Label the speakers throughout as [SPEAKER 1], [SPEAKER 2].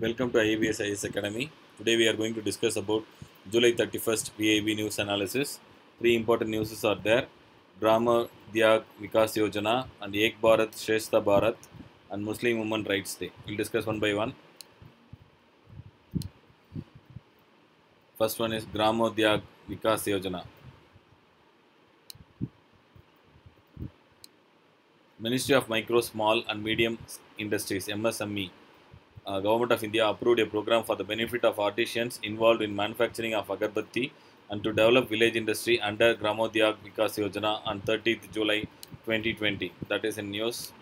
[SPEAKER 1] Welcome to IABS IS Academy. Today we are going to discuss about July 31st PIB news analysis. Three important news are there: Grama Dyag Vikas Yojana and Ek Bharat Shrestha Bharat and Muslim Women Rights Day. We'll discuss one by one. First one is Grama Dyag Vikas Yojana. Ministry of Micro, Small and Medium Industries (MSME), Government of India approved a program for the benefit of artisans involved in manufacturing of agarbatti and to develop village industry under Gramodhyag Vikas Yojana on 30th July 2020. That is in news.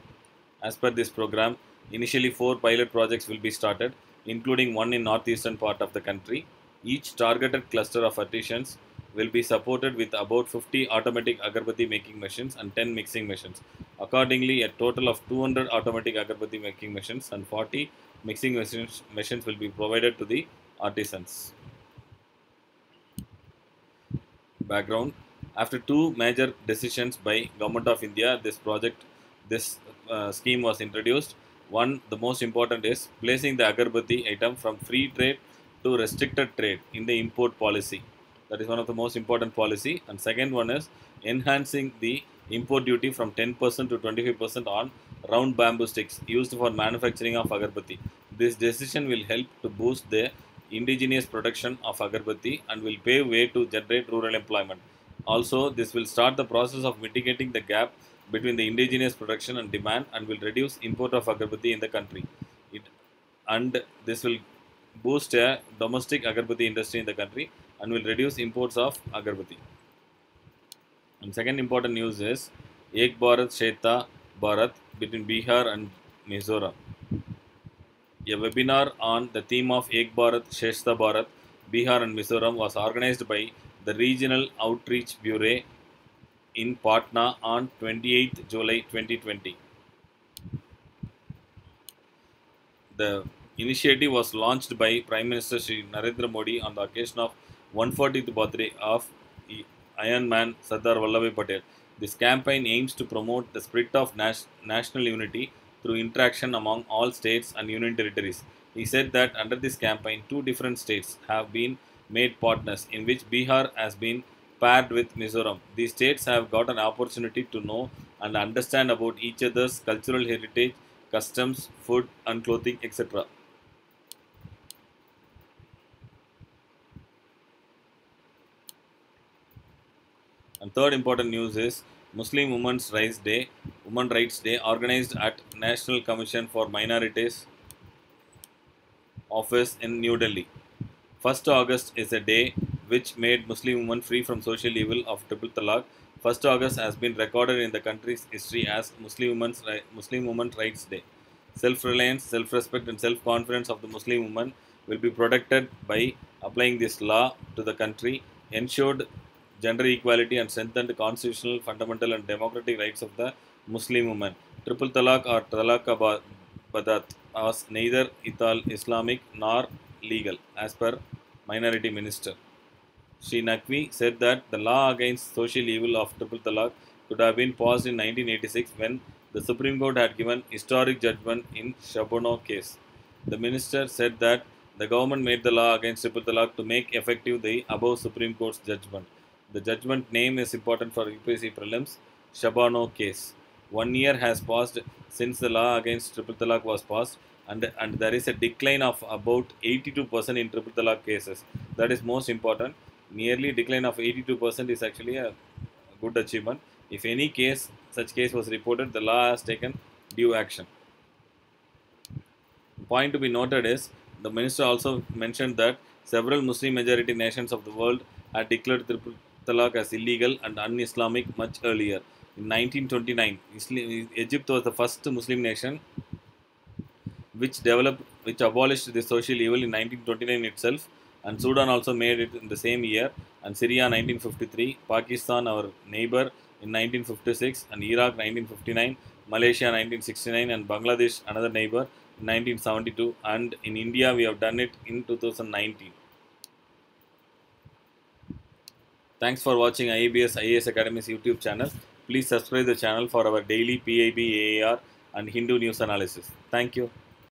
[SPEAKER 1] As per this program, initially 4 pilot projects will be started, including one in northeastern part of the country. Each targeted cluster of artisans will be supported with about 50 automatic agarbatti making machines and 10 mixing machines. Accordingly, a total of 200 automatic agarbatti making machines and 40 mixing machines will be provided to the artisans. Background: after two major decisions by Government of India, this scheme was introduced. One, the most important, is placing the agarbatti item from free trade to restricted trade in the import policy. That is one of the most important policy. And second one is enhancing the import duty from 10% to 25% on round bamboo sticks used for manufacturing of agarbatti. This decision will help to boost the indigenous production of agarbatti and will pave way to generate rural employment. Also, this will start the process of mitigating the gap between the indigenous production and demand and will reduce import of agarbatti in the country. And this will boost a domestic agarbatti industry in the country and will reduce imports of agarbatti. And second important news is Ek Bharat Shrestha Bharat between Bihar and Mizoram. A webinar on the theme of Ek Bharat Shrestha Bharat, Bihar and Mizoram was organized by the Regional Outreach Bureau in Patna on 28th July 2020. The initiative was launched by Prime Minister Shri Narendra Modi on the occasion of 140th birthday of Iron Man Sardar Vallabhbhai Patel. This campaign aims to promote the spirit of national unity through interaction among all states and union territories. He said that under this campaign, two different states have been made partners, in which Bihar has been paired with Mizoram. These states have got an opportunity to know and understand about each other's cultural heritage, customs, food and clothing, etc. And third important news is Muslim Women's Rights Day, organized at National Commission for Minorities office in New Delhi. 1st August is a day which made Muslim women free from social evil of triple talaq. 1st August has been recorded in the country's history as Muslim Women's Rights Day. Self-reliance, self-respect and self-confidence of the Muslim woman will be protected by applying this law to the country, ensured gender equality and strengthened constitutional, fundamental and democratic rights of the Muslim woman. Triple talaq or talaq badat was neither Islamic nor legal, as per Minority Minister. Shri Naqvi said that the law against social evil of triple talaq could have been passed in 1986 when the Supreme Court had given historic judgment in Shabano case. The minister said that the government made the law against triple talaq to make effective the above Supreme Court's judgment. The judgment name is important for UPSC prelims, Shabano case. 1 year has passed since the law against triple talaq was passed, and there is a decline of about 82% in triple talaq cases. That is most important. Nearly decline of 82% is actually a good achievement. If any such case was reported, the law has taken due action. Point to be noted is the minister also mentioned that several Muslim majority nations of the world had declared triple talaq as illegal and un-Islamic much earlier. In 1929, Egypt was the first Muslim nation which abolished the social evil in 1929 itself, and Sudan also made it in the same year, and Syria 1953, Pakistan our neighbor in 1956, and Iraq 1959, Malaysia 1969, and Bangladesh another neighbor in 1972, and in India we have done it in 2019. Thanks for watching IABS IAS Academy's YouTube channel. Please subscribe the channel for our daily PIB, AAR and Hindu news analysis. Thank you.